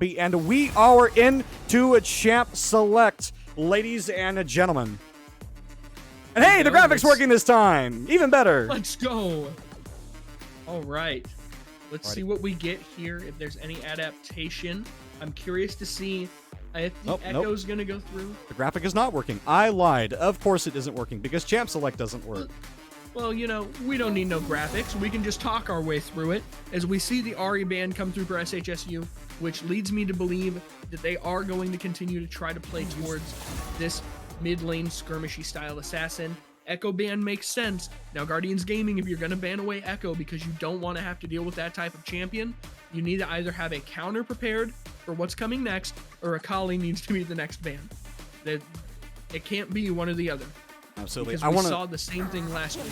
And we are into a Champ Select, ladies and gentlemen. And hey, the graphics working this time. Even better. Let's go. All right. Let's see what we get here, if there's any adaptation. I'm curious to see if the echo's going to go through. The graphic is not working. I lied. Of course it isn't working, because Champ Select doesn't work. Well, you know, we don't need no graphics. We can just talk our way through it. As we see the RE ban come through for SHSU, which leads me to believe that they are going to continue to try to play towards this mid-lane skirmishy style assassin. Echo ban makes sense. Now, Guardians Gaming, if you're going to ban away Echo because you don't want to have to deal with that type of champion, you need to either have a counter prepared for what's coming next, or Akali needs to be the next ban. It can't be one or the other. Absolutely. Because we saw the same thing last week.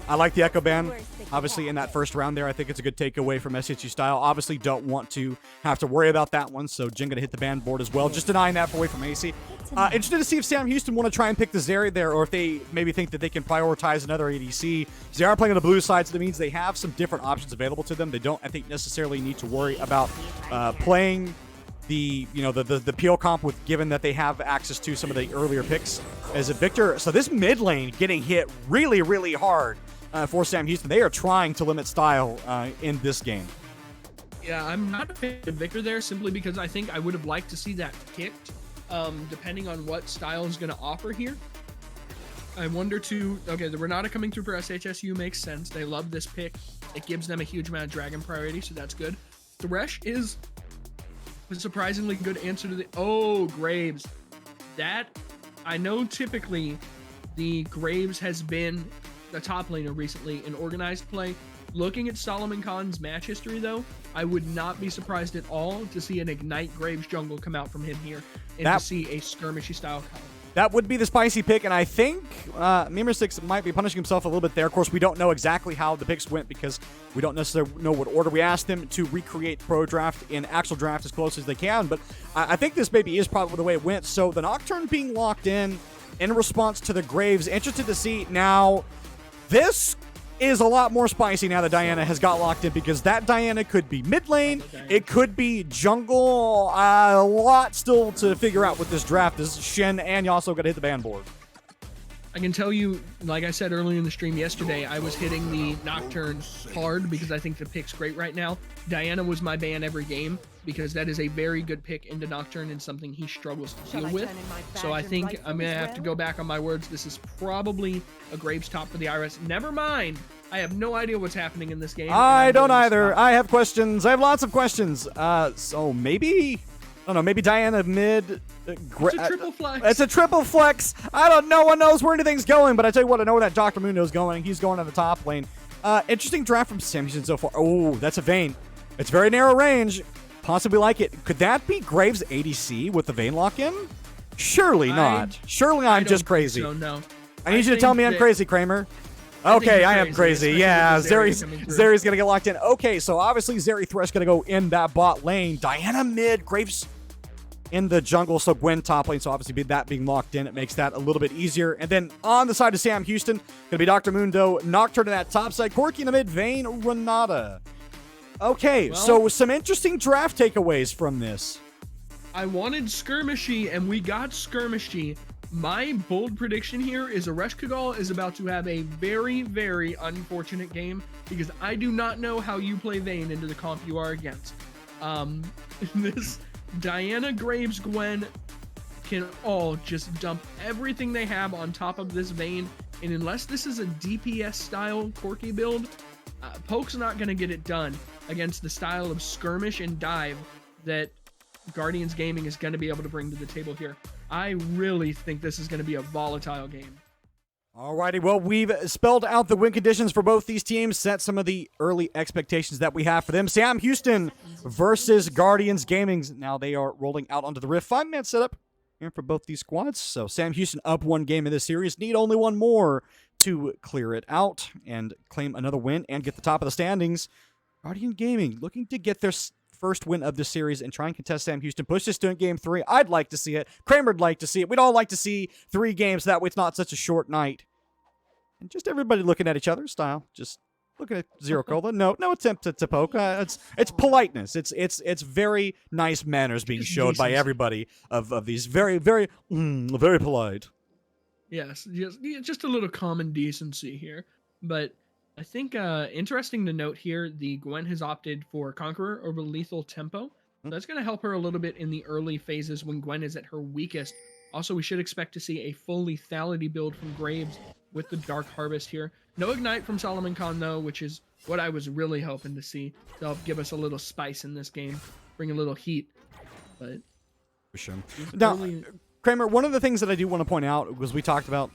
I like the Echo ban. Obviously, in that first round there, I think it's a good takeaway from SHU style. Obviously, don't want to have to worry about that one, so Jin going to hit the ban board as well. Just denying that away from AC. Interested to see if Sam Houston want to try and pick the Zeri there, or if they maybe think that they can prioritize another ADC. They are playing on the blue side, so that means they have some different options available to them. They don't, I think, necessarily need to worry about playing the PO comp, with given that they have access to some of the earlier picks as a Victor. So this mid lane getting hit really, really hard for Sam Houston. They are trying to limit style in this game. Yeah, I'm not a fan of Victor there, simply because I think I would have liked to see that kicked, depending on what style is going to offer here. I wonder too, okay, the Renata coming through for SHSU makes sense. They love this pick. It gives them a huge amount of dragon priority, so that's good. Thresh is a surprisingly good answer to the Graves. That, I know typically the Graves has been the top laner recently in organized play. Looking at Solomon Khan's match history though, I would not be surprised at all to see an Ignite Graves jungle come out from him here, and to see a skirmishy style color. That would be the spicy pick, and I think Memer6 might be punishing himself a little bit there. Of course, we don't know exactly how the picks went, because we don't necessarily know what order. We asked them to recreate pro draft in actual draft as close as they can, but I think this maybe is probably the way it went. So the Nocturne being locked in response to the Graves. Interested to see now. This is a lot more spicy now that Diana has got locked in, because that Diana could be mid lane, it could be jungle. A lot still to figure out with this draft. This is Shen, and you also got to hit the ban board. I can tell you, like I said earlier in the stream yesterday, I was hitting the Nocturne hard because I think the pick's great right now. Diana was my ban every game, because that is a very good pick into Nocturne and something he struggles to deal with. So I think I'm going to have to go back on my words. This is probably a Graves top for the Iris. Never mind. I have no idea what's happening in this game. I don't either. I have questions. I have lots of questions. So maybe... I don't know, maybe Diana mid. It's a triple flex. It's a triple flex. I don't know. No one knows where anything's going, but I tell you what, I know that Dr. Mundo's going. He's going on the top lane. Interesting draft from Sam Houston so far. Oh, that's a Vayne. It's very narrow range. Possibly like it. Could that be Graves ADC with the Vayne lock in? Surely not. Surely I'm just crazy. No. I need you to tell me I'm crazy, Kramer. Okay, I am crazy. Yeah, Zeri's going to get locked in. Okay, so obviously Zeri Thresh going to go in that bot lane. Diana mid, Graves in the jungle, so Gwen top lane. So obviously that being locked in, it makes that a little bit easier. And then on the side of Sam Houston, going to be Dr. Mundo, Nocturne in that top side, Corki in the mid, Vayne, Renata. Okay, so some interesting draft takeaways from this. I wanted skirmishy, and we got skirmishy. My bold prediction here is Aresh Kagal is about to have a very, very unfortunate game, because I do not know how you play Vayne into the comp you are against. This Diana, Graves, Gwen can all just dump everything they have on top of this Vayne, and unless this is a DPS style Corki build, Poke's not going to get it done against the style of skirmish and dive that Guardians Gaming is going to be able to bring to the table here. I really think this is going to be a volatile game. Alrighty, well, we've spelled out the win conditions for both these teams, set some of the early expectations that we have for them. Sam Houston versus Guardians Gaming. Now they are rolling out onto the Rift. 5-man setup here for both these squads. So Sam Houston up one game in this series. Need only one more to clear it out and claim another win and get the top of the standings. Guardian Gaming looking to get their first win of the series and try and contest Sam Houston. Push this to game 3. I'd like to see it. Kramer'd like to see it. We'd all like to see 3 games. That way it's not such a short night. And just everybody looking at each other's style. Just Looking at Zero Cola. No attempt to poke. It's politeness. It's very nice manners being showed by everybody of these very polite. Yes, just a little common decency here. But I think interesting to note here, the Gwen has opted for Conqueror over Lethal Tempo. So that's going to help her a little bit in the early phases when Gwen is at her weakest. Also, we should expect to see a full lethality build from Graves with the Dark Harvest here. No Ignite from Solomon Khan, though, which is what I was really hoping to see to help give us a little spice in this game, bring a little heat. But for sure. Now, Kramer, one of the things that I do want to point out was we talked about,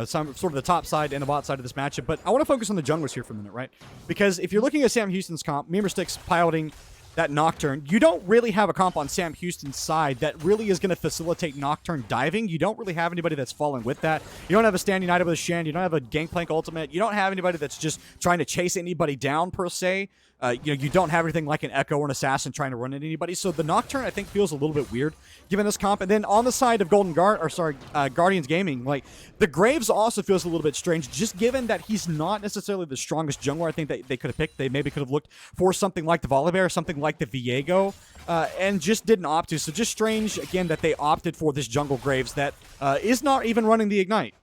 some sort of the top side and the bot side of this matchup, but I want to focus on the junglers here for a minute, right? Because if you're looking at Sam Houston's comp, Memerstick's piloting that Nocturne, you don't really have a comp on Sam Houston's side that really is going to facilitate Nocturne diving. You don't really have anybody that's falling with that. You don't have a Stand United with a Shen. You don't have a Gangplank ultimate. You don't have anybody that's just trying to chase anybody down, per se. You don't have anything like an Echo or an Assassin trying to run at anybody. So the Nocturne, I think, feels a little bit weird given this comp. And then on the side of Guardians Gaming, like, the Graves also feels a little bit strange, just given that he's not necessarily the strongest jungler. I think that they could have picked. They maybe could have looked for something like the Volibear, something like the Viego, and just didn't opt to. So just strange, again, that they opted for this jungle Graves that is not even running the Ignite.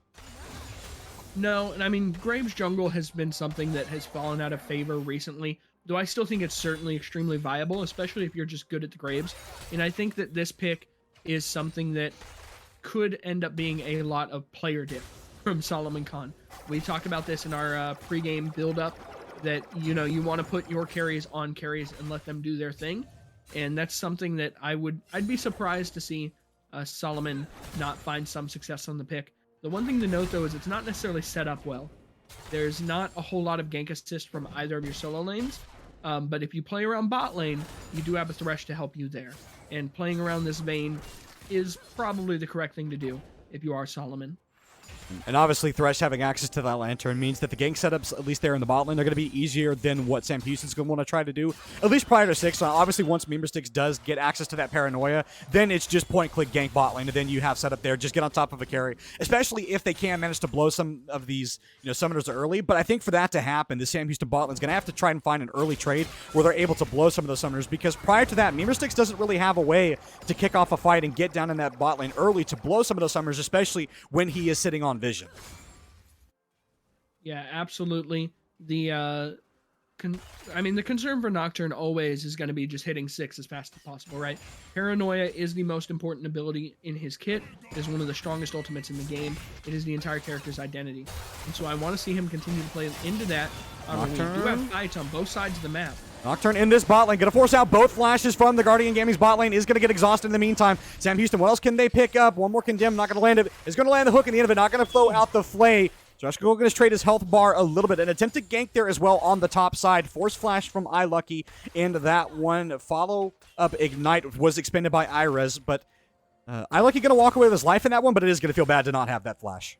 No, and I mean, Graves jungle has been something that has fallen out of favor recently. Though I still think it's certainly extremely viable, especially if you're just good at the Graves. And I think that this pick is something that could end up being a lot of player dip from Solomon Khan. We talked about this in our pregame build-up, that, you want to put your carries on carries and let them do their thing. And that's something that I'd be surprised to see Solomon not find some success on the pick. The one thing to note, though, is it's not necessarily set up well. There's not a whole lot of gank assist from either of your solo lanes, but if you play around bot lane, you do have a Thresh to help you there. And playing around this Vayne is probably the correct thing to do if you are Solomon. And obviously, Thresh having access to that Lantern means that the gank setups, at least there in the bot lane, are going to be easier than what Sam Houston's going to want to try to do, at least prior to 6. So obviously, once Memersticks does get access to that Paranoia, then it's just point-click gank bot lane, and then you have set up there, just get on top of a carry, especially if they can manage to blow some of these summoners early. But I think for that to happen, the Sam Houston bot lane is going to have to try and find an early trade where they're able to blow some of those summoners, because prior to that, Memersticks doesn't really have a way to kick off a fight and get down in that bot lane early to blow some of those summoners, especially when he is sitting on vision. Yeah, absolutely. The concern for Nocturne always is going to be just hitting 6 as fast as possible, right? Paranoia is the most important ability in his kit. It is one of the strongest ultimates in the game. It is the entire character's identity. And so I want to see him continue to play into that. We do have fights on both sides of the map. Nocturne in this bot lane, going to force out both flashes from the Guardian Gaming's bot lane, is going to get exhausted in the meantime. Sam Houston, what else can they pick up? One more Condemn, not going to land it. Is going to land the hook in the end of it, not going to throw out the Flay. Josh going to trade his health bar a little bit. An attempt to gank there as well on the top side. Force flash from iLucky into that one. Follow-up Ignite was expended by Irez, but iLucky going to walk away with his life in that one, but it is going to feel bad to not have that flash.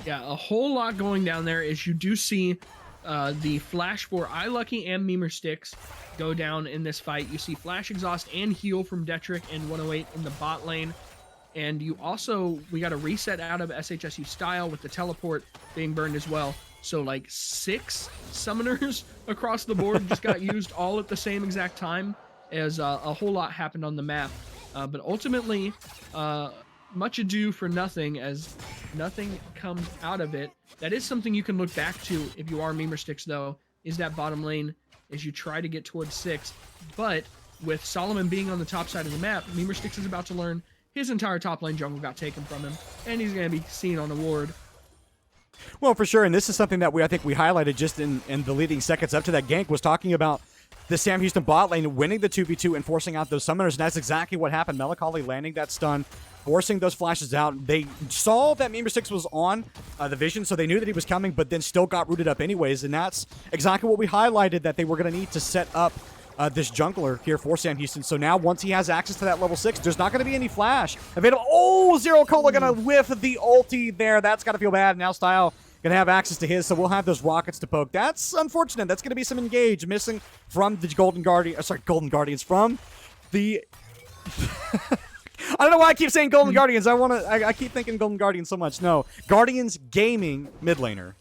Yeah, a whole lot going down there as you do see the flash for iLucky and Memersticks go down in this fight. You see flash exhaust and heal from Detrick and 108 in the bot lane. And we got a reset out of SHSU style with the teleport being burned as well. So like 6 summoners across the board just got used all at the same exact time, as a whole lot happened on the map. But ultimately, much ado for nothing, as nothing comes out of it. That is something you can look back to if you are Memersticks, though, is that bottom lane as you try to get towards 6. But with Solomon being on the top side of the map, Memersticks is about to learn his entire top lane jungle got taken from him, and he's going to be seen on a ward. Well, for sure, and this is something that I think we highlighted just in the leading seconds up to that gank, was talking about the Sam Houston bot lane winning the 2v2 and forcing out those summoners, and that's exactly what happened. Melancholy landing that stun, forcing those flashes out. They saw that Memersticks was on the vision, so they knew that he was coming, but then still got rooted up anyways, and that's exactly what we highlighted, that they were going to need to set up this jungler here for Sam Houston. So now, once he has access to that level 6, there's not going to be any flash available. Oh, Zero Cola going to whiff the ulti there. That's got to feel bad. Now Style going to have access to his, so we'll have those rockets to poke. That's unfortunate. That's going to be some engage missing from the Golden Guardians, from the... I don't know why I keep saying Golden Guardians. I keep thinking Golden Guardians so much. No, Guardians Gaming mid laner.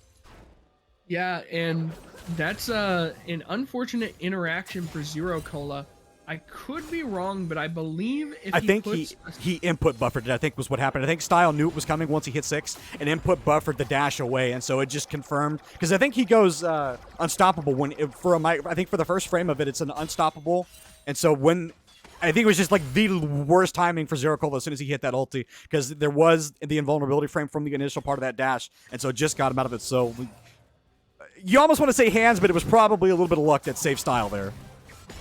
Yeah, and That's an unfortunate interaction for Zero Cola. I could be wrong, but I believe if he input buffered it, I think was what happened. I think Style knew it was coming once he hit 6 and input buffered the dash away, and so it just confirmed, because I think he goes unstoppable when I think for the first frame of it, it's an unstoppable, and so when I think it was just like the worst timing for Zero Cola as soon as he hit that ulti, because there was the invulnerability frame from the initial part of that dash, and so it just got him out of it. So you almost want to say hands, but it was probably a little bit of luck that saved Style there.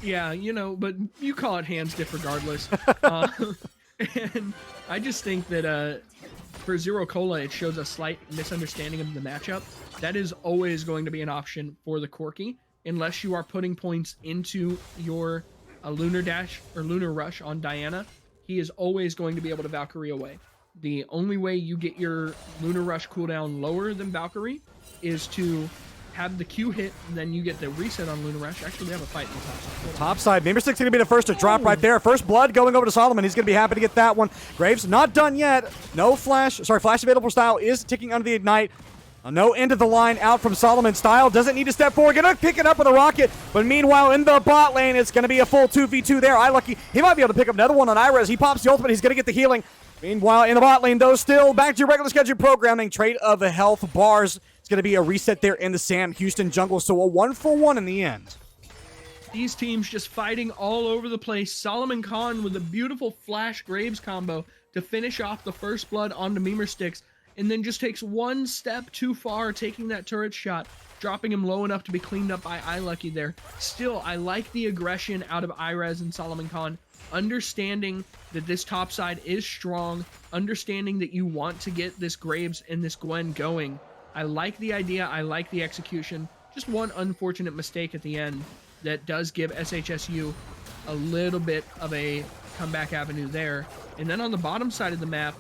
Yeah, you know, but you call it hands diff regardless. And I just think that for Zero Cola, it shows a slight misunderstanding of the matchup. That is always going to be an option for the Corki, unless you are putting points into your Lunar Dash or Lunar Rush on Diana. He is always going to be able to Valkyrie away. The only way you get your Lunar Rush cooldown lower than Valkyrie is to have the Q hit, and then you get the reset on Lunar Rush. Actually, we have a fight in the top side. Top side. Mimir6 going to be the first to drop right there. First blood going over to Solomon. He's going to be happy to get that one. Graves not done yet. No flash. Sorry, flash available for Style is ticking under the ignite. No end of the line out from Solomon. Style doesn't need to step forward. Gonna pick it up with a rocket. But meanwhile, in the bot lane, it's going to be a full 2v2 there. iLucky, he might be able to pick up another one on Irez. He pops the ultimate. He's going to get the healing. Meanwhile, in the bot lane, though, still back to your regular scheduled programming. Trade of the health bars. It's going to be a reset there in the Sam Houston jungle. So a 1-for-1 in the end. These teams just fighting all over the place. Solomon Khan with a beautiful Flash Graves combo to finish off the first blood onto Mimir6, and then just takes one step too far, taking that turret shot, dropping him low enough to be cleaned up by iLucky there. Still, I like the aggression out of Irez and Solomon Khan, understanding that this top side is strong, understanding that you want to get this Graves and this Gwen going. I like the idea, I like the execution. Just one unfortunate mistake at the end that does give SHSU a little bit of a comeback avenue there. And then on the bottom side of the map,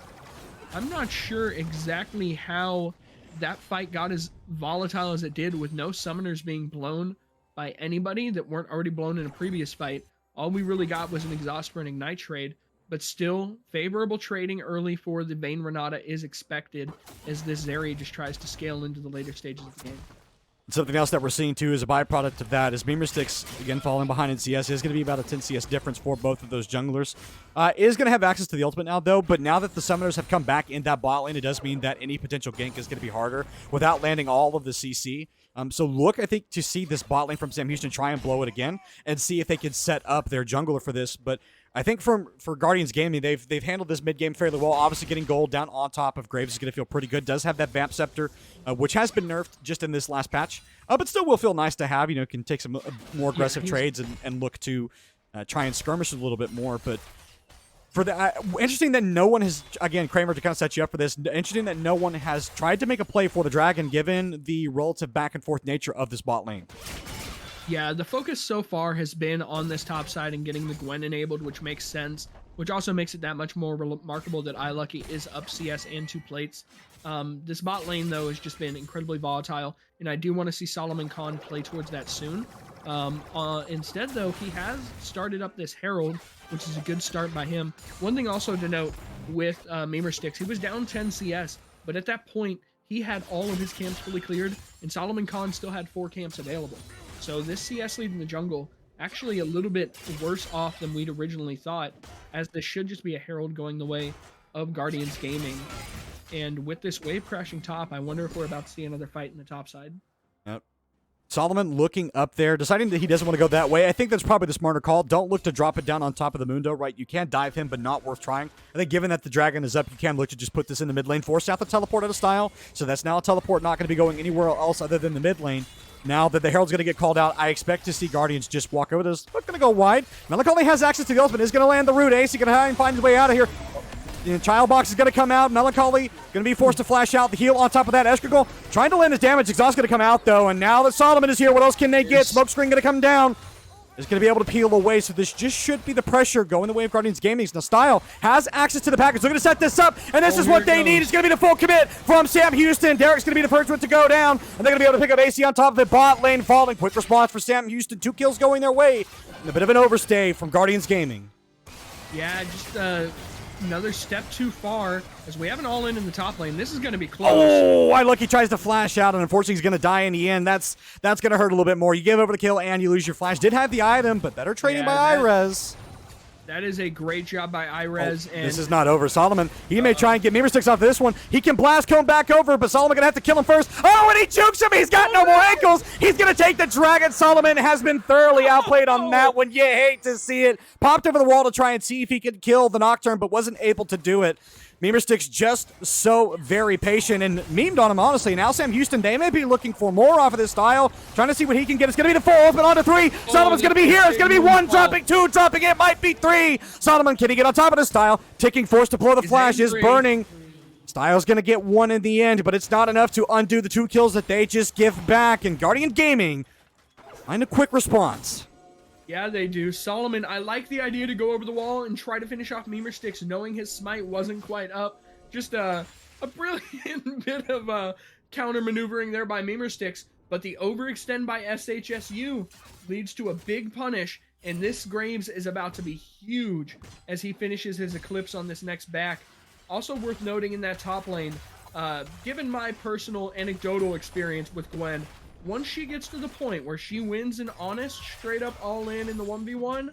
I'm not sure exactly how that fight got as volatile as it did, with no summoners being blown by anybody that weren't already blown in a previous fight. All we really got was an exhaust for an ignite trade, but still favorable trading early for the Vayne Renata is expected as this Zeri just tries to scale into the later stages of the game. Something else that we're seeing, too, as a byproduct of that is Mimir6, again, falling behind in CS. Is going to be about a 10 CS difference for both of those junglers. Is going to have access to the ultimate now, though, but now that the summoners have come back in that bot lane, it does mean that any potential gank is going to be harder without landing all of the CC. So look, I think, to see this bot lane from Sam Houston try and blow it again and see if they can set up their jungler for this. But I think for Guardians Gaming, they've handled this mid game fairly well. Obviously, getting gold down on top of Graves is going to feel pretty good. Does have that Vamp Scepter, which has been nerfed just in this last patch, but still will feel nice to have. You know, can take some more aggressive trades and look to try and skirmish a little bit more. But for the interesting that no one has, again, Kramer, to kind of set you up for this. Interesting that no one has tried to make a play for the Dragon, given the relative back and forth nature of this bot lane. Yeah, the focus so far has been on this top side and getting the Gwen enabled, which makes sense, which also makes it that much more remarkable that iLucky is up CS and 2 plates. This bot lane, though, has just been incredibly volatile, and I do want to see Solomon Khan play towards that soon. Instead, though, he has started up this Herald, which is a good start by him. One thing also to note with Mimir6, he was down 10 CS, but at that point, he had all of his camps fully cleared, and Solomon Khan still had 4 camps available. So this CS lead in the jungle, actually a little bit worse off than we'd originally thought, as this should just be a Herald going the way of Guardians Gaming. And with this wave crashing top, I wonder if we're about to see another fight in the top side. Yep. Solomon looking up there, deciding that he doesn't want to go that way. I think that's probably the smarter call. Don't look to drop it down on top of the Mundo, right? You can dive him, but not worth trying. I think given that the Dragon is up, you can look to just put this in the mid lane, force out the teleport out of style. So that's now a teleport not going to be going anywhere else other than the mid lane. Now that the Herald's going to get called out, I expect to see Guardians just walk over this. They're going to go wide. Melancholy has access to the ultimate. Is going to land the root ace. He's going to find his way out of here. The Child Box is going to come out. Melancholy going to be forced to flash out. The heal on top of that. Escrigal trying to land his damage. Exhaust going to come out, though. And now that Solomon is here, what else can they get? Smokescreen going to come down. Is going to be able to peel away, so this just should be the pressure going the way of Guardians Gaming. Now, Style has access to the package. They're going to set this up, and this is what they need. It's going to be the full commit from Sam Houston. Derek's going to be the first one to go down, and they're going to be able to pick up AC on top of the bot lane falling. Quick response for Sam Houston. 2 kills going their way. And a bit of an overstay from Guardians Gaming. Yeah, just another step too far, as we have an all-in the top lane. This is going to be close. Oh, iLucky tries to flash out, and unfortunately he's going to die in the end. That's going to hurt a little bit more. You give over the kill, and you lose your flash. Did have the item, but better trading by iRez. That is a great job by iRez. And this is not over. Solomon, he may try and get Memer Sticks off this one. He can blast Cone back over, but Solomon going to have to kill him first. Oh, and he jukes him. He's got no more ankles. He's going to take the dragon. Solomon has been thoroughly outplayed on that one. You hate to see it. Popped over the wall to try and see if he could kill the Nocturne, but wasn't able to do it. Memer Sticks just so very patient and memed on him, honestly. Now Sam Houston, they may be looking for more off of this style, trying to see what he can get. It's going to be the 4 ultimate onto 3. Solomon's going to be here. It's going to be 1 dropping, 2 dropping. It might be 3. Solomon, can he get on top of this style? Ticking force to blow the flash is burning. Style's going to get 1 in the end, but it's not enough to undo the 2 kills that they just give back. And Guardian Gaming find a quick response. Yeah, they do. Solomon, I like the idea to go over the wall and try to finish off Memer Sticks, knowing his smite wasn't quite up. Just a brilliant bit of counter maneuvering there by Memer Sticks, but the overextend by SHSU leads to a big punish, and this Graves is about to be huge as he finishes his Eclipse on this next back. Also worth noting in that top lane, given my personal anecdotal experience with Gwen, once she gets to the point where she wins an honest, straight-up all-in the 1v1,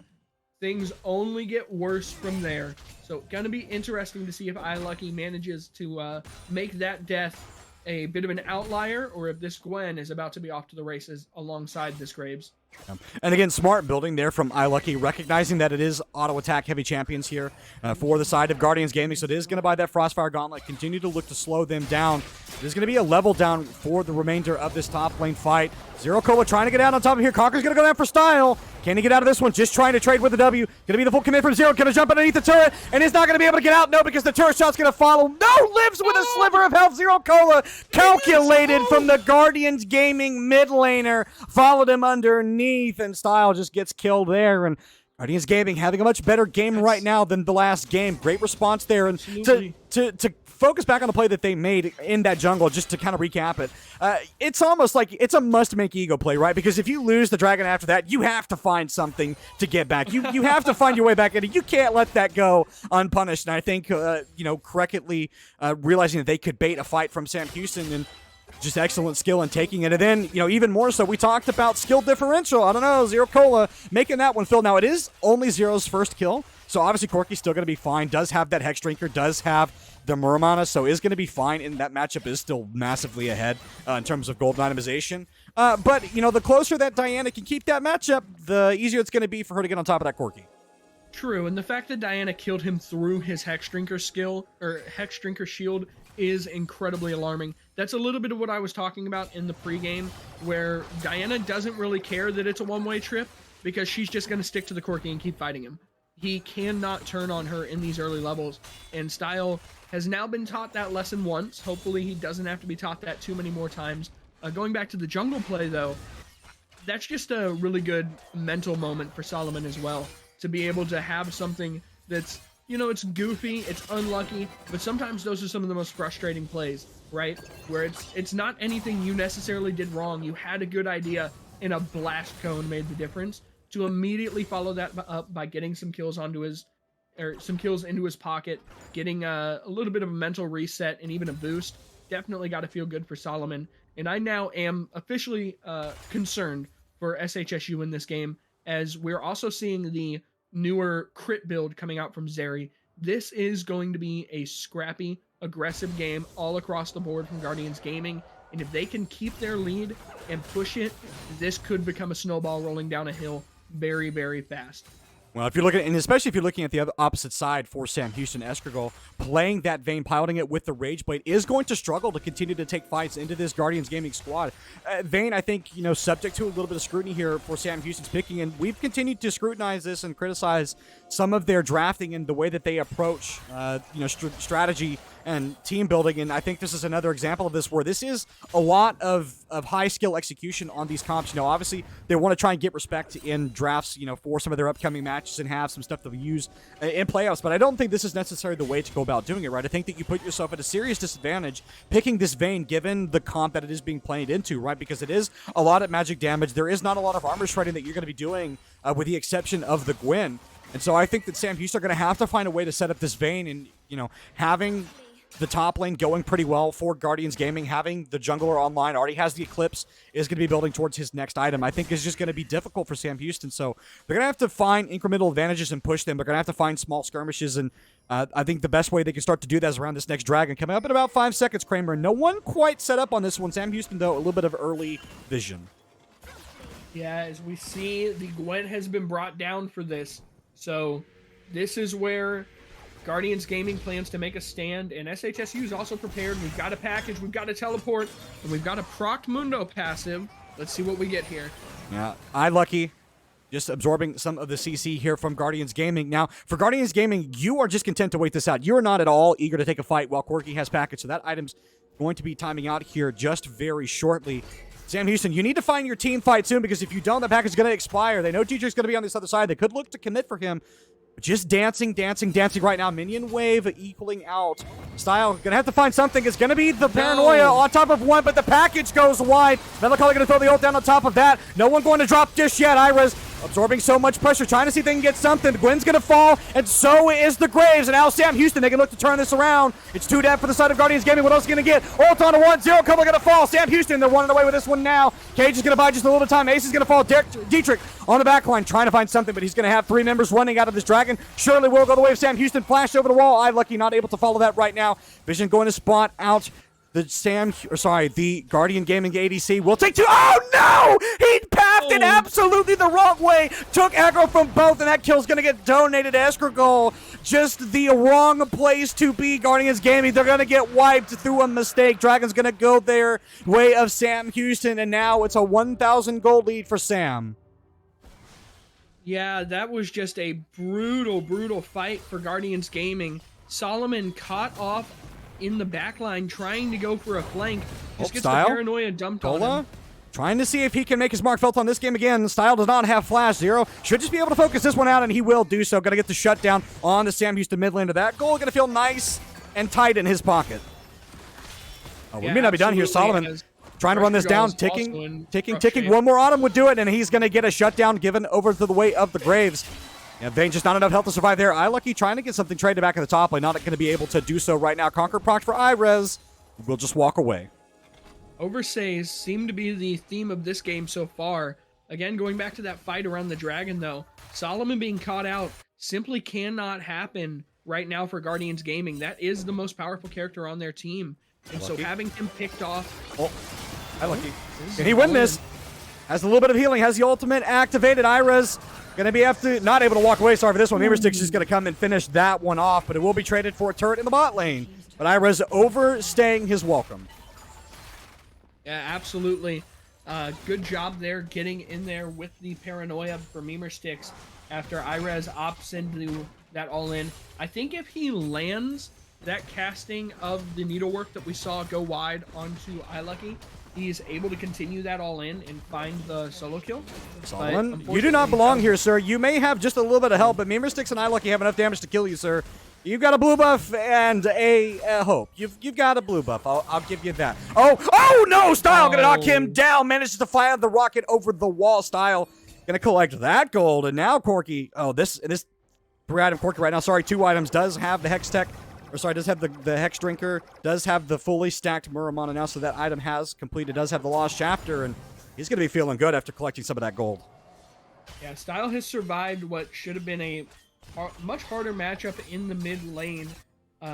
things only get worse from there. So, gonna be interesting to see if iLucky manages to make that death a bit of an outlier, or if this Gwen is about to be off to the races alongside this Graves. And again, smart building there from iLucky, recognizing that it is auto-attack heavy champions here for the side of Guardians Gaming, so it is going to buy that Frostfire Gauntlet, continue to look to slow them down. There's going to be a level down for the remainder of this top lane fight. Zero Cola trying to get out on top of here. Conker's going to go down for style. Can he get out of this one? Just trying to trade with the W. Going to be the full commit from Zero. Going to jump underneath the turret, and he's not going to be able to get out. No, because the turret shot's going to follow. No, lives with a sliver of health. Zero Cola calculated from the Guardians Gaming mid laner. Followed him underneath, and Style just gets killed there. And Guardians Gaming having a much better game right now than the last game. Great response there. And to focus back on the play that they made in that jungle, just to kind of recap it, it's almost like it's a must-make ego play, right? Because if you lose the dragon after that, you have to find something to get back. You have to find your way back in it. You can't let that go unpunished. And I think, correctly realizing that they could bait a fight from Sam Houston, and just excellent skill in taking it. And then, even more so, we talked about skill differential. I don't know, Zero Cola making that one fill. Now, it is only Zero's first kill, so obviously Corky's still going to be fine. Does have that Hex Drinker, does have the Muramana, so is going to be fine, and that matchup is still massively ahead in terms of gold itemization. But, the closer that Diana can keep that matchup, the easier it's going to be for her to get on top of that Corky. True, and the fact that Diana killed him through his Hex Drinker skill, or Hex Drinker shield, is incredibly alarming. That's a little bit of what I was talking about in the pregame, where Diana doesn't really care that it's a one-way trip, because she's just going to stick to the Corky and keep fighting him. He cannot turn on her in these early levels, and Style has now been taught that lesson once. Hopefully he doesn't have to be taught that too many more times. Going back to the jungle play, though, that's just a really good mental moment for Solomon as well, to be able to have something that's, it's goofy, it's unlucky, but sometimes those are some of the most frustrating plays, right? Where it's not anything you necessarily did wrong. You had a good idea, and a blast cone made the difference. To immediately follow that up by getting some kills into his pocket, getting a little bit of a mental reset and even a boost, definitely got to feel good for Solomon. And I now am officially concerned for SHSU in this game, as we're also seeing the newer crit build coming out from Zeri. This is going to be a scrappy, aggressive game all across the board from Guardians Gaming, and if they can keep their lead and push it, this could become a snowball rolling down a hill very, very fast. Well, if you're looking, and especially if you're looking at the other opposite side for Sam Houston, Escargol, playing that Vayne, piloting it with the Rage Blade, is going to struggle to continue to take fights into this Guardians Gaming squad. Vayne, I think, subject to a little bit of scrutiny here for Sam Houston's picking, and we've continued to scrutinize this and criticize some of their drafting and the way that they approach, strategy and team building, and I think this is another example of this, where this is a lot of high skill execution on these comps. Obviously they want to try and get respect in drafts, for some of their upcoming matches and have some stuff they'll use in playoffs, but I don't think this is necessarily the way to go about doing it, right? I think that you put yourself at a serious disadvantage picking this Vayne, given the comp that it is being played into, right? Because it is a lot of magic damage. There is not a lot of armor shredding that you're going to be doing, with the exception of the Gwen. And so I think that Sam Houston are going to have to find a way to set up this Vayne, and, you know, having the top lane going pretty well for Guardians Gaming, having the jungler online, already has the Eclipse, is going to be building towards his next item, I think is just going to be difficult for Sam Houston. So they're going to have to find incremental advantages and push them. They're going to have to find small skirmishes, and I think the best way they can start to do that is around this next dragon coming up in about 5 seconds, Kramer. No one quite set up on this one. Sam Houston, though, a little bit of early vision. Yeah, as we see, the Gwen has been brought down for this. So this is where Guardians Gaming plans to make a stand, and SHSU is also prepared. We've got a package, we've got a teleport, and we've got a proc mundo passive. Let's see what we get here. Yeah, Lucky just absorbing some of the CC here from Guardians Gaming. Now, for Guardians Gaming, you are just content to wait this out. You are not at all eager to take a fight while Corki has package, so that item's going to be timing out here just very shortly. Sam Houston, you need to find your team fight soon, because if you don't, that package is going to expire. They know Dietrich's going to be on this other side. They could look to commit for him. Just dancing right now. Minion wave equaling out. Style gonna have to find something. It's gonna be the Paranoia on top of one, but the package goes wide. Melancholy gonna throw the ult down on top of that. No one going to drop just yet. Iris absorbing so much pressure, trying to see if they can get something. Gwen's gonna fall, and so is the Graves. And now Sam Houston, they can look to turn this around. It's 2 down for the side of Guardians Gaming. What else are gonna get? Ult on a 1-0. Couple gonna fall. Sam Houston, they're running away with this one now. Cage is gonna buy just a little time. Ace is gonna fall. Dietrich on the back line trying to find something, but he's gonna have 3 members running out of this dragon. Surely will go the way of Sam Houston. Flashed over the wall. Lucky not able to follow that right now. Vision going to spot out the Guardian Gaming ADC. Will take 2. Oh no! He pathed it absolutely the wrong way. Took aggro from both, and that kill's gonna get donated to Escargol. Just the wrong place to be, Guardians Gaming. They're gonna get wiped through a mistake. Dragon's gonna go their way of Sam Houston, and now it's a 1,000 gold lead for Sam. Yeah, that was just a brutal fight for Guardians Gaming. Solomon caught off in the backline trying to go for a flank. Just gets the Paranoia dumped on him. Trying to see if he can make his mark felt on this game again. Style does not have flash. Zero should just be able to focus this one out, and he will do so. Gonna get the shutdown on the Sam Houston mid laner. That goal gonna feel nice and tight in his pocket. Oh, we may not be done here. Solomon trying to run this down, ticking. One more autumn would do it, and he's going to get a shutdown given over to the way of the Graves. Yeah, Vayne just not enough health to survive there. Lucky trying to get something traded back at the top lane. Not going to be able to do so right now. Conquer proc for Irez. We'll just walk away. Oversays seem to be the theme of this game so far. Again, going back to that fight around the dragon, though. Solomon being caught out simply cannot happen right now for Guardians Gaming. That is the most powerful character on their team. And so having him picked off... Lucky. Can he win this? Has a little bit of healing. Has the ultimate activated. Irez going to be not able to walk away. Sorry for this one. Memerstick's just going to come and finish that one off, but it will be traded for a turret in the bot lane. But Irez overstaying his welcome. Yeah, absolutely. Good job there getting in there with the Paranoia for Memersticks after Irez opts into that all-in. I think if he lands that casting of the needlework that we saw go wide onto iLucky, he's able to continue that all in and find the solo kill. Solomon, you do not belong here, sir. You may have just a little bit of help, but Memersticks and iLucky have enough damage to kill you, sir. You've got a blue buff and a hope. You've got a blue buff. I'll give you that. Oh no! Style gonna knock him down. Manages to fire the rocket over the wall. Style gonna collect that gold, and now Corki. Oh, this 3-item Corki right now. Sorry, 2 items. Does have the Hex Tech. Or sorry, does have the Hex Drinker, does have the fully stacked Muramana now, so that item has completed, does have the Lost Chapter, and he's going to be feeling good after collecting some of that gold. Yeah, Style has survived what should have been a much harder matchup in the mid lane.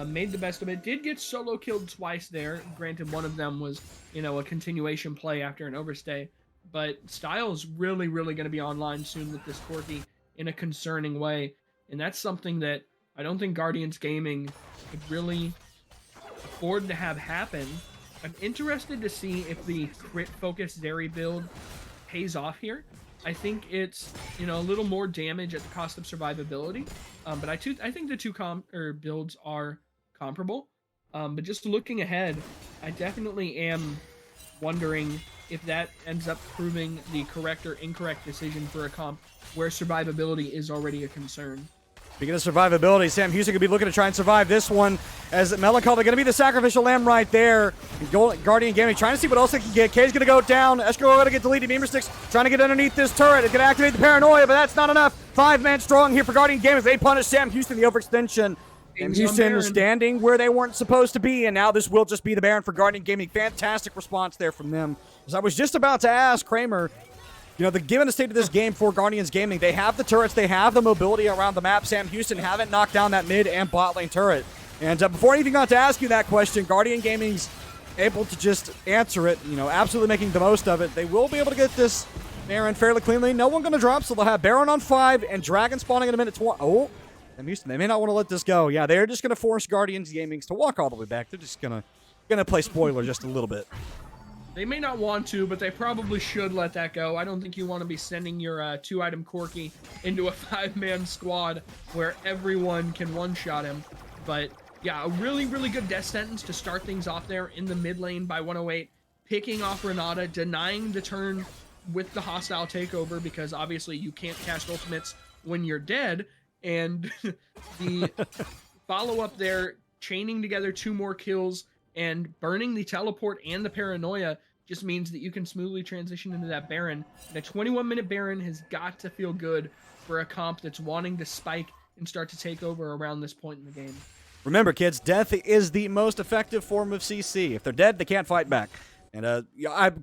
Made the best of it. Did get solo killed twice there. Granted, one of them was, a continuation play after an overstay. But Style's really going to be online soon with this Corki in a concerning way. And that's something that I don't think Guardians Gaming could really afford to have happen. I'm interested to see if the crit focused Zeri build pays off here. I think it's a little more damage at the cost of survivability, but I think the two builds are comparable. But just looking ahead, I definitely am wondering if that ends up proving the correct or incorrect decision for a comp where survivability is already a concern. Speaking of survivability, Sam Houston could be looking to try and survive this one, as Melancholy going to be the sacrificial lamb right there. Guardian Gaming trying to see what else they can get. K's going to go down. Escrow going to get deleted. Beamer Sticks trying to get underneath this turret. It's going to activate the paranoia, but that's not enough. 5-man strong here for Guardian Gaming. They punish Sam Houston, the overextension. Sam Houston is standing where they weren't supposed to be, and now this will just be the Baron for Guardian Gaming. Fantastic response there from them. As I was just about to ask Kramer, you know, given the state of this game for Guardians Gaming, they have the turrets, they have the mobility around the map. Sam Houston haven't knocked down that mid and bot lane turret. And before I even got to ask you that question, Guardian Gaming's able to just answer it, you know, absolutely making the most of it. They will be able to get this Baron fairly cleanly. No one going to drop, so they'll have Baron on 5 and Dragon spawning in a minute 20. Oh, Sam Houston, they may not want to let this go. Yeah, they're just going to force Guardians Gaming to walk all the way back. They're just going to play spoiler just a little bit. They may not want to, but they probably should let that go. I don't think you want to be sending your 2-item Corki into a 5-man squad where everyone can one-shot him. But yeah, a really, really good death sentence to start things off there in the mid lane by 108. Picking off Renata, denying the turn with the hostile takeover because obviously you can't cast ultimates when you're dead. And the follow-up there, chaining together 2 more kills, and burning the teleport and the paranoia just means that you can smoothly transition into that Baron. And a 21-minute Baron has got to feel good for a comp that's wanting to spike and start to take over around this point in the game. Remember, kids, death is the most effective form of CC. If they're dead, they can't fight back. And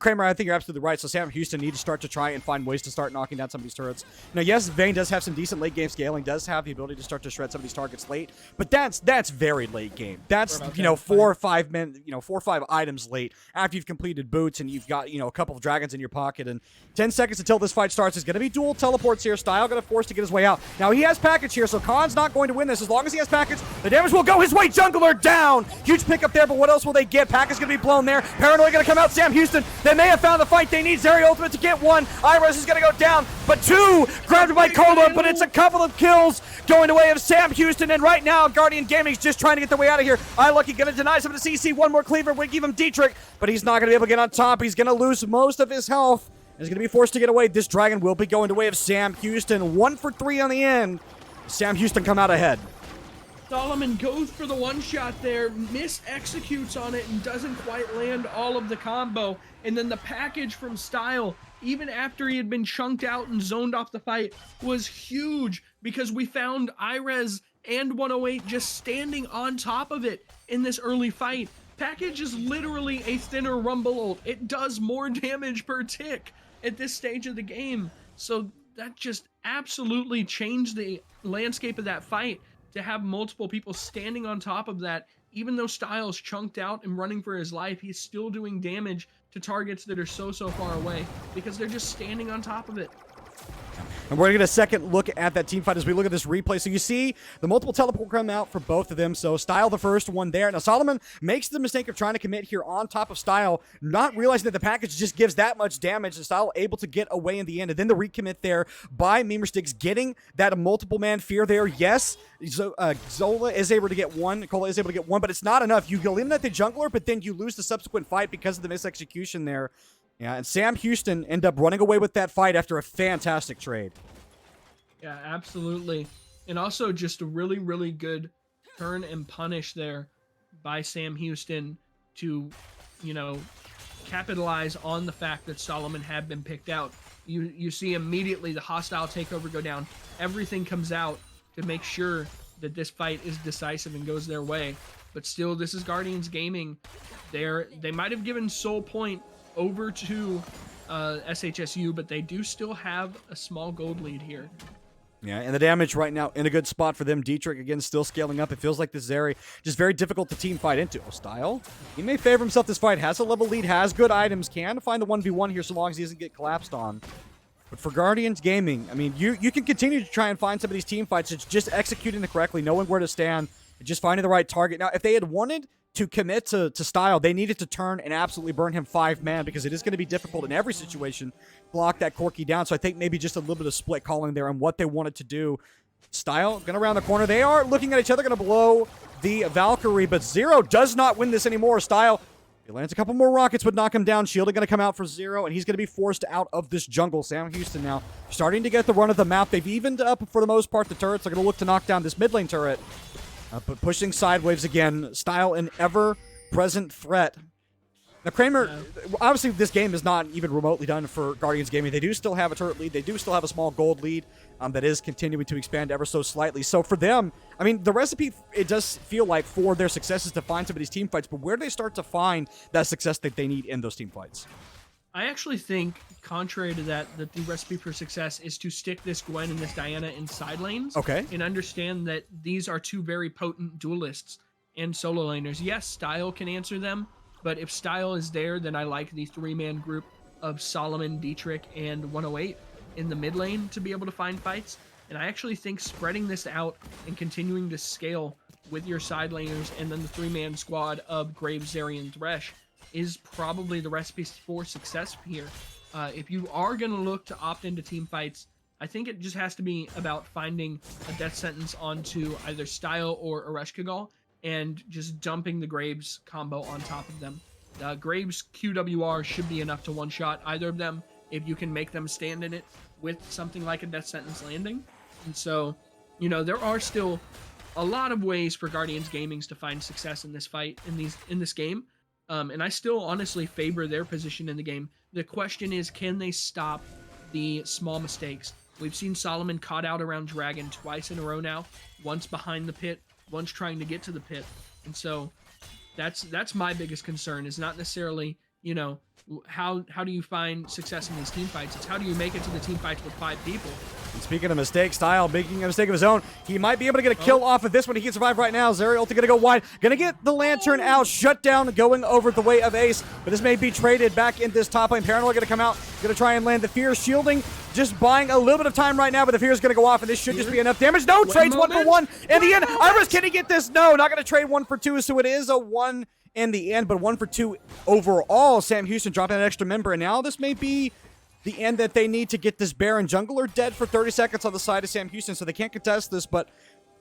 Kramer, I think you're absolutely right. So Sam Houston needs to start to try and find ways to start knocking down some of these turrets. Now, yes, Vayne does have some decent late game scaling, does have the ability to start to shred some of these targets late, but that's very late game. That's 4 or 5 men, 4 or 5 items late after you've completed boots and you've got a couple of dragons in your pocket. And 10 seconds until this fight starts is going to be dual teleports here. Style going to force to get his way out. Now he has package here, so Khan's not going to win this as long as he has package. The damage will go his way. Jungler down. Huge pickup there, but what else will they get? Pack is going to be blown there. Paranoia going to come out. Sam Houston. They may have found the fight they need. Zeri ultimate to get 1. Iris is going to go down, but 2 grabbed by Cola, but it's a couple of kills going the way of Sam Houston, and right now Guardian Gaming's just trying to get their way out of here. iLucky going to deny some of the CC. 1 more cleaver would give him Dietrich, but he's not going to be able to get on top. He's going to lose most of his health. He's going to be forced to get away. This dragon will be going the way of Sam Houston. 1 for 3 on the end. Sam Houston come out ahead. Solomon goes for the one-shot there, mis-executes on it, and doesn't quite land all of the combo. And then the package from Style, even after he had been chunked out and zoned off the fight, was huge because we found Irez and 108 just standing on top of it in this early fight. Package is literally a thinner Rumble ult. It does more damage per tick at this stage of the game. So that just absolutely changed the landscape of that fight. To have multiple people standing on top of that, even though Styles chunked out and running for his life, he's still doing damage to targets that are so far away because they're just standing on top of it. And we're going to get a second look at that team fight as we look at this replay. So you see the multiple teleport come out for both of them. So Style, the first one there. Now Solomon makes the mistake of trying to commit here on top of Style, not realizing that the package just gives that much damage, and Style able to get away in the end. And then the recommit there by Memer Sticks, getting that multiple man fear there. Yes, Zola is able to get 1. Cola is able to get 1, but it's not enough. You eliminate the jungler, but then you lose the subsequent fight because of the misexecution there. Yeah, and Sam Houston end up running away with that fight after a fantastic trade. Yeah, absolutely. And also just a really, really good turn and punish there by Sam Houston to, capitalize on the fact that Solomon had been picked out. You see immediately the hostile takeover go down. Everything comes out to make sure that this fight is decisive and goes their way. But still, this is Guardians Gaming. They might have given Soul Point over to SHSU, but they do still have a small gold lead here. Yeah, and the damage right now in a good spot for them. Dietrich, again, still scaling up. It feels like this Zeri just very difficult to team fight into. Oh, Style, he may favor himself this fight. Has a level lead, has good items, can find the 1v1 here so long as he doesn't get collapsed on. But for Guardians Gaming, I mean, you can continue to try and find some of these team fights. It's just executing it correctly, knowing where to stand, and just finding the right target. Now, if they had wanted to commit to Style, they needed to turn and absolutely burn him 5-man because it is going to be difficult in every situation to block that Corki down. So I think maybe just a little bit of split calling there on what they wanted to do. Style going to round the corner. They are looking at each other, going to blow the Valkyrie, but Zero does not win this anymore. Style He lands a couple more rockets, would knock him down. Shielding going to come out for 0, and he's going to be forced out of this jungle. Sam Houston now starting to get the run of the map. They've evened up, for the most part, the turrets. They're going to look to knock down this mid lane turret. But pushing sideways again. Style an ever-present threat. Now, Kramer, obviously this game is not even remotely done for Guardians Gaming. They do still have a turret lead. They do still have a small gold lead that is continuing to expand ever so slightly. So for them, I mean, the recipe, it does feel like for their success is to find some of these team fights, but where do they start to find that success that they need in those team fights? I actually think, contrary to that the recipe for success is to stick this Gwen and this Diana in side lanes. Okay. And understand that these are two very potent duelists and solo laners. Yes, Style can answer them, but if Style is there, then I like the 3-man group of Solomon, Dietrich, and 108 in the mid lane to be able to find fights. And I actually think spreading this out and continuing to scale with your side laners and then the 3-man squad of Graves, Zeri, and Thresh is probably the recipe for success here. If you are going to look to opt into team fights, I think it just has to be about finding a death sentence onto either Style or Ereshkigal and just dumping the Graves combo on top of them. Graves QWR should be enough to one-shot either of them if you can make them stand in it with something like a death sentence landing. And so, you know, there are still a lot of ways for Guardians Gaming to find success in this fight, in this game. And I still honestly favor their position in the game. The question is, can they stop the small mistakes? We've seen Solomon caught out around Dragon twice in a row now, once behind the pit, once trying to get to the pit. And so that's my biggest concern, is not necessarily, you know, how do you find success in these team fights? It's how do you make it to the team fights with 5 people? And speaking of mistakes, Style making a mistake of his own. He might be able to get a kill off of this one. He can survive right now. Zeri ulti going to go wide. Going to get the Lantern out. Shut down going over the way of Ace. But this may be traded back in this top lane. Paranoid going to come out. Going to try and land the Fear. Shielding. Just buying a little bit of time right now, but the Fear is going to go off, and this should just be enough damage. No, trades 1 for 1 in the end. Iris, can he get this? No, not going to trade 1 for 2, so it is a 1 in the end, but 1 for 2 overall. Sam Houston dropping an extra member, and now this may be the end that they need to get this Baron jungler dead for 30 seconds on the side of Sam Houston, so they can't contest this, but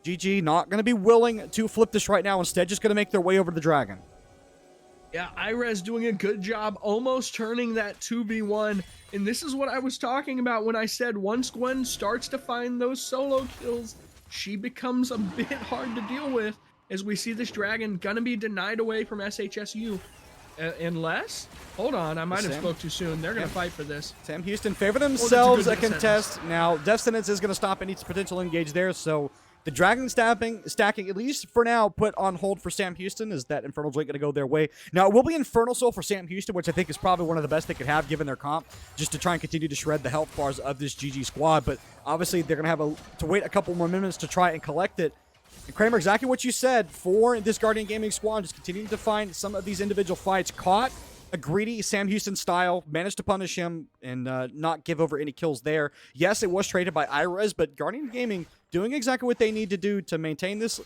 GG not going to be willing to flip this right now. Instead, just going to make their way over to the Dragon. Yeah, Irez doing a good job almost turning that 2v1, and this is what I was talking about when I said once Gwen starts to find those solo kills, she becomes a bit hard to deal with, as we see this Dragon gonna be denied away from SHSU. Unless, hold on, I might have spoke too soon. They're gonna fight for this. Sam Houston favor themselves a contest. Now, Death Sentence is gonna stop any potential engage there, so the Dragon stacking, at least for now, put on hold for Sam Houston. Is that Infernal Drake gonna go their way? Now, it will be Infernal Soul for Sam Houston, which I think is probably one of the best they could have given their comp, just to try and continue to shred the health bars of this GG squad, but obviously they're gonna have to wait a couple more minutes to try and collect it. And Kramer, exactly what you said for this Guardian Gaming squad, just continuing to find some of these individual fights. Caught a greedy Sam Houston style, managed to punish him and not give over any kills there. Yes, it was traded by Irez, but Guardian Gaming doing exactly what they need to do to maintain this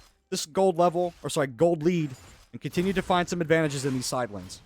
gold lead and continue to find some advantages in these side lanes.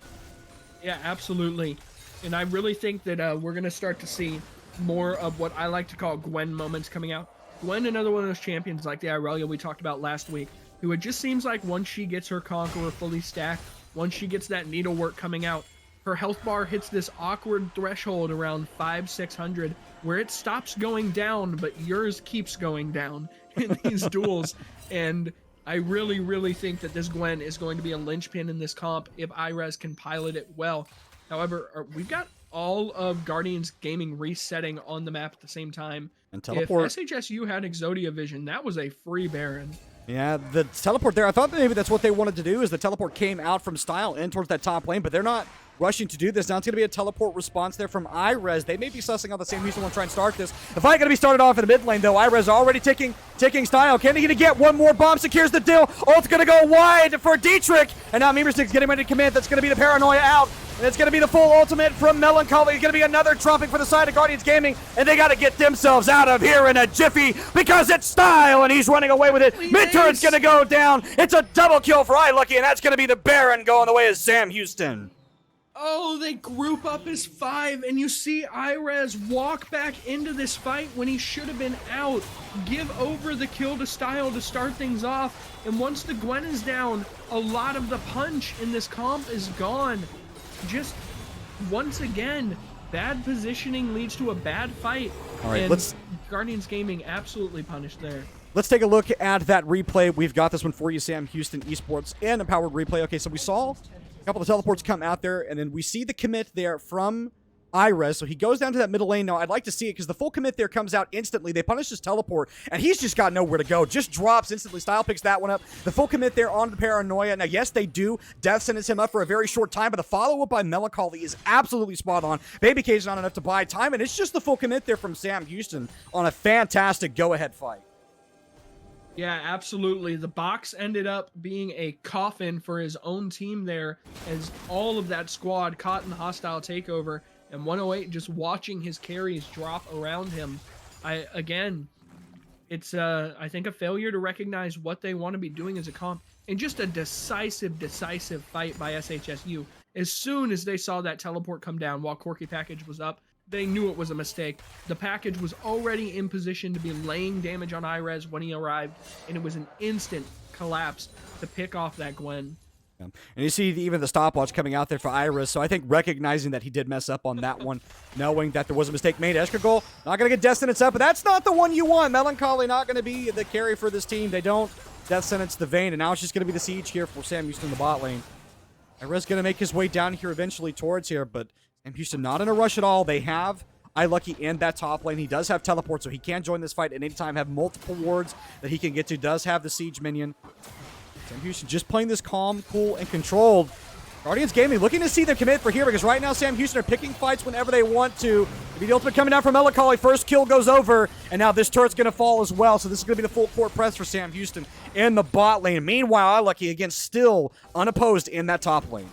Yeah, absolutely. And I really think that we're going to start to see more of what I like to call Gwen moments coming out. Gwen, another one of those champions like the Irelia we talked about last week, who it just seems like once she gets her Conqueror fully stacked, once she gets that needlework coming out, her health bar hits this awkward threshold around 500-600 where it stops going down, but yours keeps going down in these duels. And I really, really think that this Gwen is going to be a linchpin in this comp if Irez can pilot it well. However, we've got all of Guardians Gaming resetting on the map at the same time. And teleport. If SHSU had Exodia Vision, that was a free Baron. Yeah, the teleport there, I thought that maybe that's what they wanted to do, is the teleport came out from Style in towards that top lane, but they're not rushing to do this. Now it's going to be a teleport response there from Irez. They may be sussing out the Sam Houston one, try and start this. The fight going to be started off in the mid lane, though. Irez already ticking Style. Can he get one more bomb? Secures the deal. Ult's going to go wide for Dietrich. And now Memerstic's getting ready to commit. That's going to be the Paranoia out. And it's going to be the full ultimate from Melancholy. It's going to be another dropping for the side of Guardians Gaming. And they got to get themselves out of here in a jiffy because it's Style and he's running away with it. Mid-turn's going to go down. It's a double kill for iLucky, and that's going to be the Baron going the way of Sam Houston. Oh, they group up as 5, and you see Irez walk back into this fight when he should have been out. Give over the kill to Style to start things off, and once the Gwen is down, a lot of the punch in this comp is gone. Just, once again, bad positioning leads to a bad fight. All right, and Guardians Gaming absolutely punished there. Let's take a look at that replay. We've got this one for you, Sam Houston Esports and a powered replay. Okay, so we saw a couple of teleports come out there, and then we see the commit there from Irez. So he goes down to that middle lane. Now, I'd like to see it because the full commit there comes out instantly. They punish his teleport, and he's just got nowhere to go. Just drops instantly. Style picks that one up. The full commit there on the Paranoia. Now, yes, they do death sentence him up for a very short time, but the follow-up by Melancholy is absolutely spot on. Baby K's not enough to buy time, and it's just the full commit there from Sam Houston on a fantastic go-ahead fight. Yeah, absolutely. The box ended up being a coffin for his own team there as all of that squad caught in the hostile takeover, and 108 just watching his carries drop around him. It's I think a failure to recognize what they want to be doing as a comp, and just a decisive fight by SHSU. As soon as they saw that teleport come down while Corky Package was up, they knew it was a mistake. The package was already in position to be laying damage on Irez when he arrived, and it was an instant collapse to pick off that Gwen. Yeah. And you see even the stopwatch coming out there for Irez, so I think recognizing that he did mess up on that one, knowing that there was a mistake made. Escargol not going to get death sentence up, but that's not the one you want. Melancholy not going to be the carry for this team. They don't death sentence the Vayne, and now it's just going to be the siege here for Sam Houston in the bot lane. Irez going to make his way down here eventually towards here, but Sam Houston not in a rush at all. They have iLucky in that top lane. He does have teleport, so he can join this fight at any time, have multiple wards that he can get to, does have the siege minion. Sam Houston just playing this calm, cool, and controlled. Guardians Gaming looking to see them commit for here, because right now Sam Houston are picking fights whenever they want to. Maybe the ultimate coming down from Melancholy. First kill goes over, and now this turret's going to fall as well, so this is going to be the full court press for Sam Houston in the bot lane. Meanwhile, iLucky, again, still unopposed in that top lane.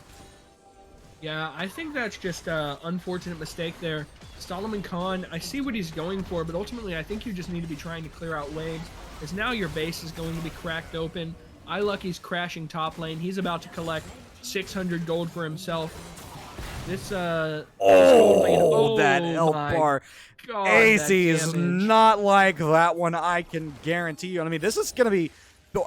Yeah, I think that's just an unfortunate mistake there. Solomon Khan, I see what he's going for, but ultimately I think you just need to be trying to clear out waves, as now your base is going to be cracked open. iLucky's crashing top lane. He's about to collect 600 gold for himself. This that elf bar. AC is not like that one, I can guarantee you. I mean, this is going to be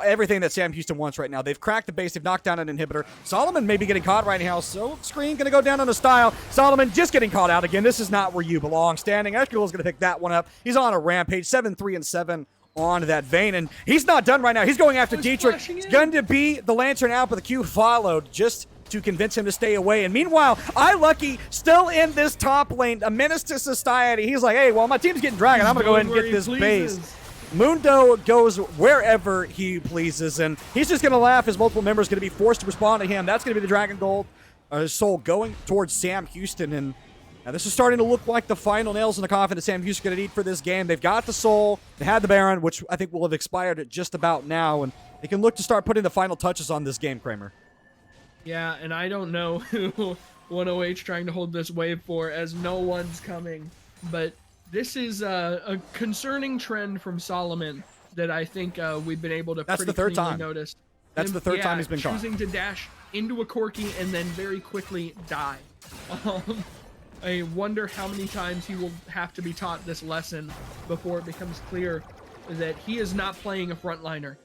everything that Sam Houston wants right now. They've cracked the base. They've knocked down an inhibitor. Solomon may be getting caught right now. So screen going to go down on the Style. Solomon just getting caught out again. This is not where you belong. Standing. Escargol is going to pick that one up. He's on a rampage. 7-3-7 on that Vayne. And he's not done right now. He's going after Dietrich. It's going to be the Lantern out, but the Q followed just to convince him to stay away. And meanwhile, iLucky still in this top lane. A menace to society. He's like, hey, well, my team's getting dragon. I'm going to go ahead and get this base. Mundo goes wherever he pleases, and he's just going to laugh as multiple members going to be forced to respond to him. That's going to be the Dragon Gold Soul going towards Sam Houston, and now this is starting to look like the final nails in the coffin that Sam Houston's going to need for this game. They've got the Soul, they had the Baron, which I think will have expired at just about now, and they can look to start putting the final touches on this game, Kramer. Yeah, and I don't know who 108's trying to hold this wave for, as no one's coming, but this is a concerning trend from Solomon that I think we've been able to pretty cleanly notice. That's the third time he's been caught. Choosing to dash into a Corky and then very quickly die. I wonder how many times he will have to be taught this lesson before it becomes clear that he is not playing a frontliner.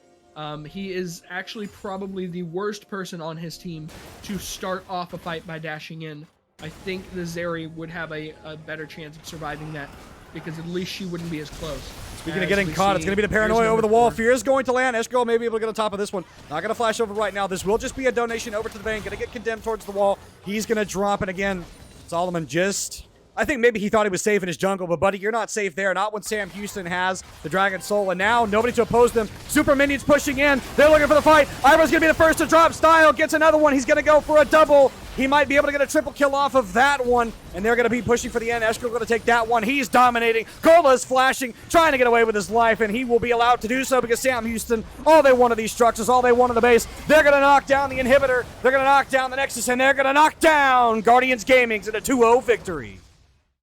He is actually probably the worst person on his team to start off a fight by dashing in. I think the Zeri would have a better chance of surviving that, because at least she wouldn't be as close. Speaking of getting caught, it's going to be the Paranoia over the wall. Fear is going to land. Escargol may be able to get on top of this one. Not going to flash over right now. This will just be a donation over to the Vayne. Going to get condemned towards the wall. He's going to drop it again. Solomon just... I think maybe he thought he was safe in his jungle, but buddy, you're not safe there. Not when Sam Houston has the Dragon Soul, and now nobody to oppose them. Super minions pushing in. They're looking for the fight. Ivar's going to be the first to drop. Style gets another one. He's going to go for a double. He might be able to get a triple kill off of that one, and they're going to be pushing for the end. Escargol going to take that one. He's dominating. Gola's flashing, trying to get away with his life, and he will be allowed to do so because Sam Houston, all they want are these structures, all they want in the base. They're going to knock down the inhibitor. They're going to knock down the Nexus, and they're going to knock down Guardians Gaming's in a 2-0 victory.